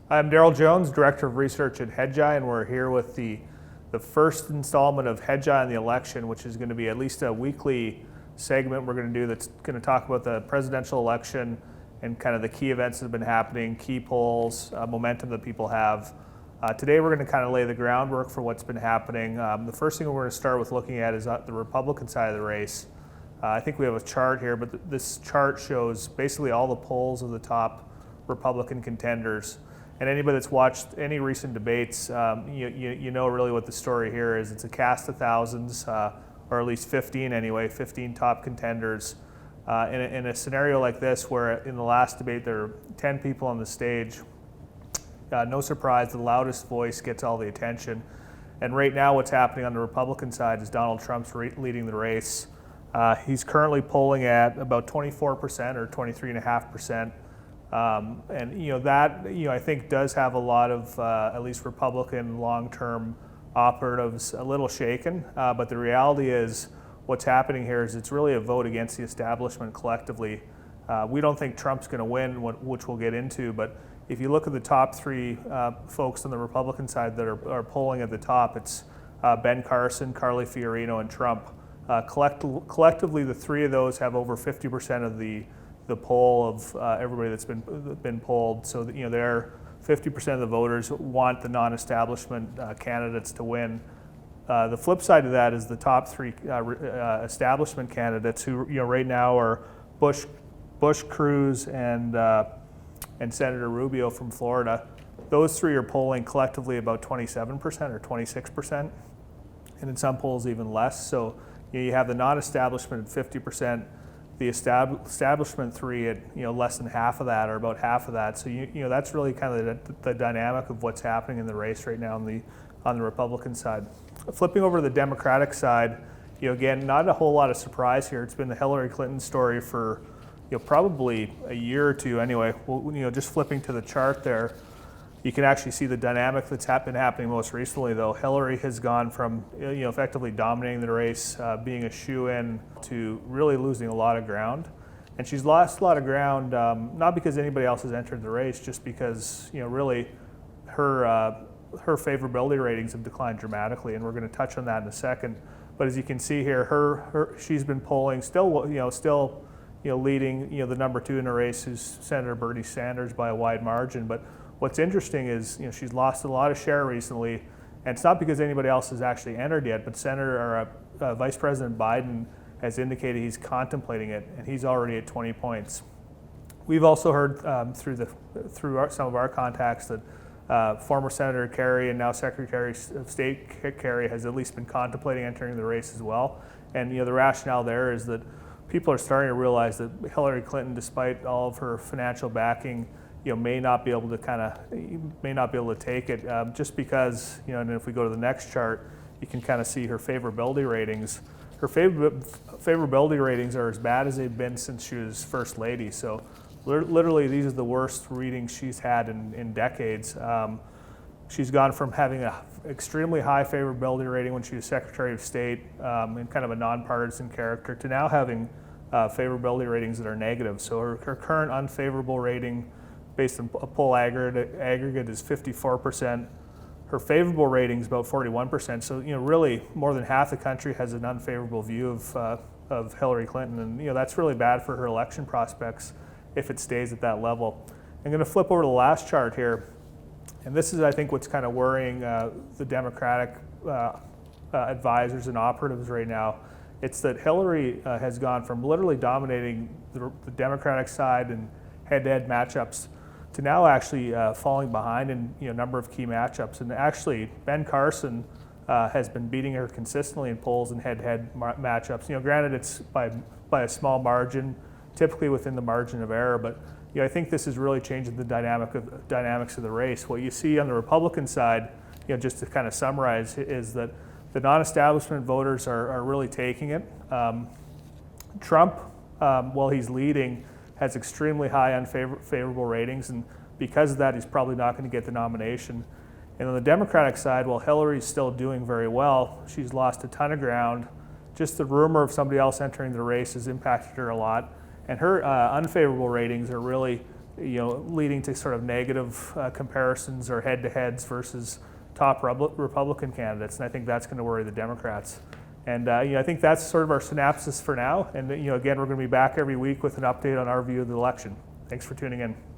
I'm Daryl Jones, Director of Research at Hedgeye, and we're here with the first installment of Hedgeye on the election, which is going to be at least a weekly segment we're going to do that's going to talk about the presidential election and kind of the key events that have been happening, key polls, momentum that people have. Today we're going to kind of lay the groundwork for what's been happening. The first thing we're going to start with looking at is the Republican side of the race. I think we have a chart here, but this chart shows basically all the polls of the top Republican contenders. And anybody that's watched any recent debates, you know really what the story here is. It's a cast of thousands, or at least 15 anyway, 15 top contenders. In a scenario like this, where in the last debate there are 10 people on the stage, no surprise, the loudest voice gets all the attention. And right now what's happening on the Republican side is Donald Trump's leading the race. He's currently polling at about 24% or 23.5%. And that I think does have a lot of at least Republican long-term operatives a little shaken. But the reality is, what's happening here is it's really a vote against the establishment collectively. We don't think Trump's going to win, which we'll get into. But if you look at the top three folks on the Republican side that are polling at the top, it's Ben Carson, Carly Fiorina, and Trump. Collectively, the three of those have over 50% of the poll of everybody that's been polled. So they're 50% of the voters want the non-establishment candidates to win. The flip side of that is the top three establishment candidates, who right now are Bush, Cruz, and Senator Rubio from Florida. Those three are polling collectively about 27% or 26%, and in some polls even less. So you have the non-establishment at 50%. The establishment three at less than half of that, or about half of that. So that's really kind of the dynamic of what's happening in the race right now on the Republican side. Flipping over to the Democratic side, again, not a whole lot of surprise here. It's been the Hillary Clinton story for probably a year or two anyway. Well, just flipping to the chart there, you can actually see the dynamic that's been happening most recently, though. Hillary has gone from effectively dominating the race, being a shoe-in, to really losing a lot of ground. And she's lost a lot of ground, not because anybody else has entered the race, just because really her favorability ratings have declined dramatically, and we're going to touch on that in a second. But as you can see here, she's been polling still leading the number two in the race, who's Senator Bernie Sanders, by a wide margin. But what's interesting is, she's lost a lot of share recently, and it's not because anybody else has actually entered yet, but Vice President Biden has indicated he's contemplating it, and he's already at 20 points. We've also heard through some of our contacts that former Senator Kerry and now Secretary of State Kerry has at least been contemplating entering the race as well. And the rationale there is that people are starting to realize that Hillary Clinton, despite all of her financial backing, may not be able to take it, just because, and if we go to the next chart, you can kind of see her favorability ratings. Her favorability ratings are as bad as they've been since she was First Lady. So literally, these are the worst readings she's had in decades. She's gone from having an extremely high favorability rating when she was Secretary of State, and kind of a nonpartisan character, to now having favorability ratings that are negative. So her current unfavorable rating, based on a poll aggregate, is 54%. Her favorable rating is about 41%. So really more than half the country has an unfavorable view of Hillary Clinton, and that's really bad for her election prospects if it stays at that level. I'm going to flip over to the last chart here, and this is, I think, what's kind of worrying the Democratic advisors and operatives right now. It's that Hillary has gone from literally dominating the Democratic side in head-to-head matchups to now actually falling behind in a number of key matchups. And actually, Ben Carson has been beating her consistently in polls and head-to-head matchups. Granted, it's by a small margin, typically within the margin of error, but I think this is really changing the dynamics of the race. What you see on the Republican side, just to kind of summarize, is that the non-establishment voters are really taking it. Trump, while he's leading, has extremely high unfavorable ratings, and because of that, he's probably not going to get the nomination. And on the Democratic side, while Hillary's still doing very well, she's lost a ton of ground. Just the rumor of somebody else entering the race has impacted her a lot. And her unfavorable ratings are really leading to sort of negative comparisons or head-to-heads versus top Republican candidates. And I think that's going to worry the Democrats. And I think that's sort of our synopsis for now. And again, we're going to be back every week with an update on our view of the election. Thanks for tuning in.